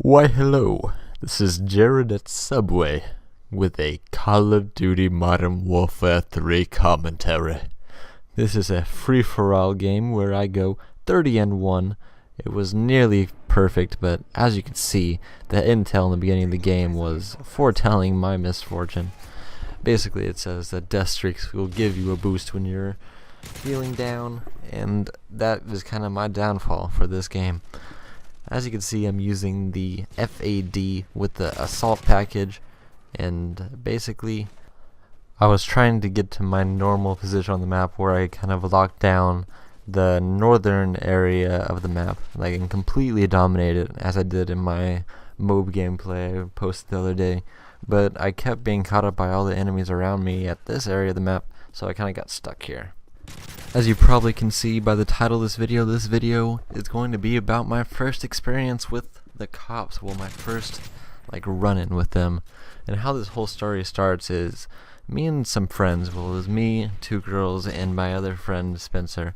Why hello, this is Jared at Subway with a Call of Duty Modern Warfare 3 commentary. This is a free-for-all game where I go 30-1. It was nearly perfect, but as you can see, the intel in the beginning of the game was foretelling my misfortune. Basically, it says that death streaks will give you a boost when you're feeling down, and that is kind of my downfall for this game. As you can see, I'm using the FAD with the assault package, and basically I was trying to get to my normal position on the map where I kind of locked down the northern area of the map, and completely dominate it as I did in my MOB gameplay I posted the other day. But I kept being caught up by all the enemies around me at this area of the map, so I kind of got stuck here. As you probably can see by the title of this video is going to be about my first experience with the cops, well, my first run-in with them. And how this whole story starts is me and some friends, well, it was me, two girls, and my other friend Spencer.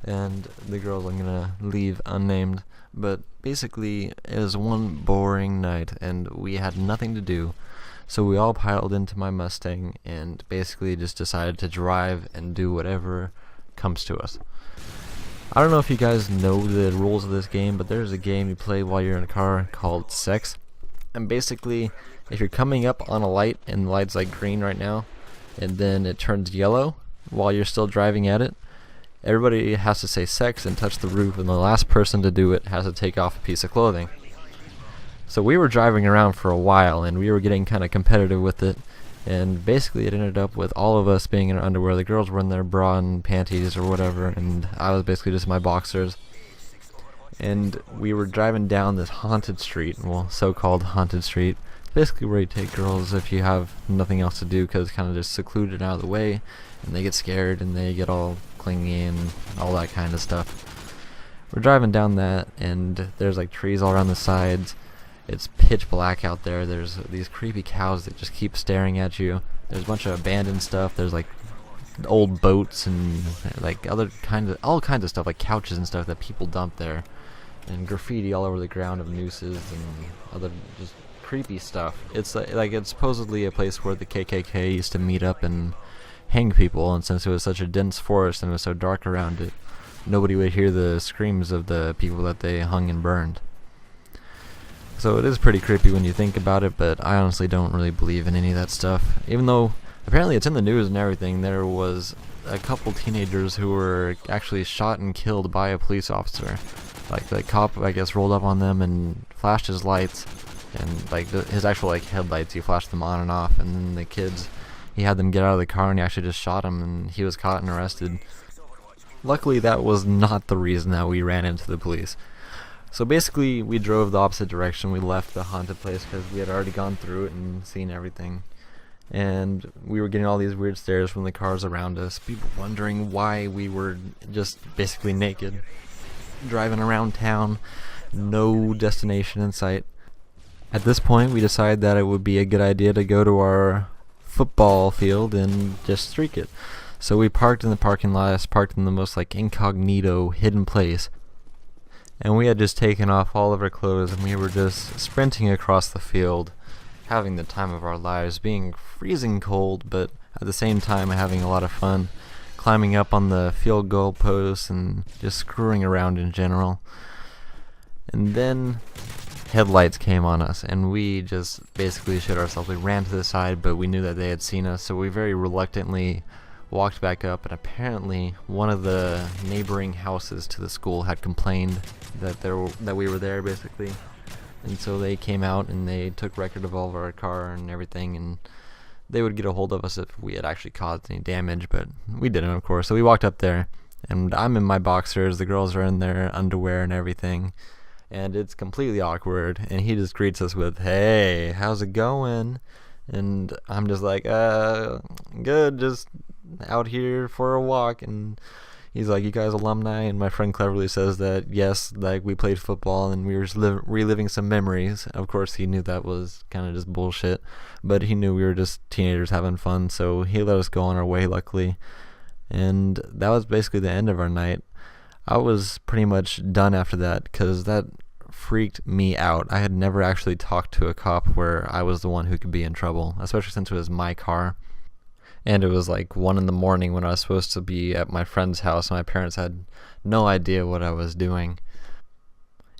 And the girls I'm gonna leave unnamed, but basically it was one boring night and we had nothing to do. So we all piled into my Mustang and basically just decided to drive and do whatever comes to us. I don't know if you guys know the rules of this game, but there's a game you play while you're in a car called Sex. And basically, if you're coming up on a light and the light's green right now, and then it turns yellow while you're still driving at it, everybody has to say sex and touch the roof, and the last person to do it has to take off a piece of clothing. So we were driving around for a while and we were getting kind of competitive with it, and basically it ended up with all of us being in our underwear. The girls were in their bra and panties or whatever, and I was basically just my boxers. And we were driving down this haunted street, well, so-called haunted street. It's basically where you take girls if you have nothing else to do, because it's kind of just secluded out of the way, and they get scared and they get all clingy and all that kind of stuff. We're driving down that, and there's trees all around the sides. It's pitch black out there. There's these creepy cows that just keep staring at you. There's a bunch of abandoned stuff. There's old boats and all kinds of stuff, like couches and stuff that people dump there, and graffiti all over the ground of nooses and other just creepy stuff. It's it's supposedly a place where the KKK used to meet up and hang people, and since it was such a dense forest and it was so dark around it, nobody would hear the screams of the people that they hung and burned. So it is pretty creepy when you think about it, but I honestly don't really believe in any of that stuff. Even though apparently it's in the news and everything, there was a couple teenagers who were actually shot and killed by a police officer. The cop, I guess, rolled up on them and flashed his lights, and his actual headlights, he flashed them on and off, and then the kids, he had them get out of the car and he actually just shot him, and he was caught and arrested. Luckily that was not the reason that we ran into the police. So basically, we drove the opposite direction. We left the haunted place because we had already gone through it and seen everything. And we were getting all these weird stares from the cars around us, people wondering why we were just basically naked, driving around town, no destination in sight. At this point, we decided that it would be a good idea to go to our football field and just streak it. So we parked in the parking lot, parked in the most incognito, hidden place. And we had just taken off all of our clothes and we were just sprinting across the field, having the time of our lives, being freezing cold, but at the same time having a lot of fun, climbing up on the field goal posts and just screwing around in general. And then headlights came on us and we just basically shit ourselves. We ran to the side, but we knew that they had seen us, so we very reluctantly walked back up, and apparently one of the neighboring houses to the school had complained that we were there, basically. And so they came out and they took record of all of our car and everything, and they would get a hold of us if we had actually caused any damage, but we didn't, of course. So we walked up there, and I'm in my boxers, the girls are in their underwear and everything, and it's completely awkward, and he just greets us with, "Hey, how's it going?" And I'm just like, good, just out here for a walk. And he's like, "You guys alumni?" And my friend cleverly says that yes, we played football and we were reliving some memories. Of course he knew that was kind of just bullshit, but he knew we were just teenagers having fun, so he let us go on our way, luckily. And that was basically the end of our night. I was pretty much done after that, because that freaked me out. I had never actually talked to a cop where I was the one who could be in trouble, especially since it was my car. And it was like 1 in the morning when I was supposed to be at my friend's house, and my parents had no idea what I was doing.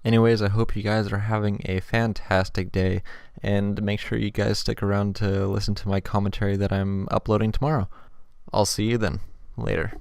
Anyways, I hope you guys are having a fantastic day, and make sure you guys stick around to listen to my commentary that I'm uploading tomorrow. I'll see you then. Later.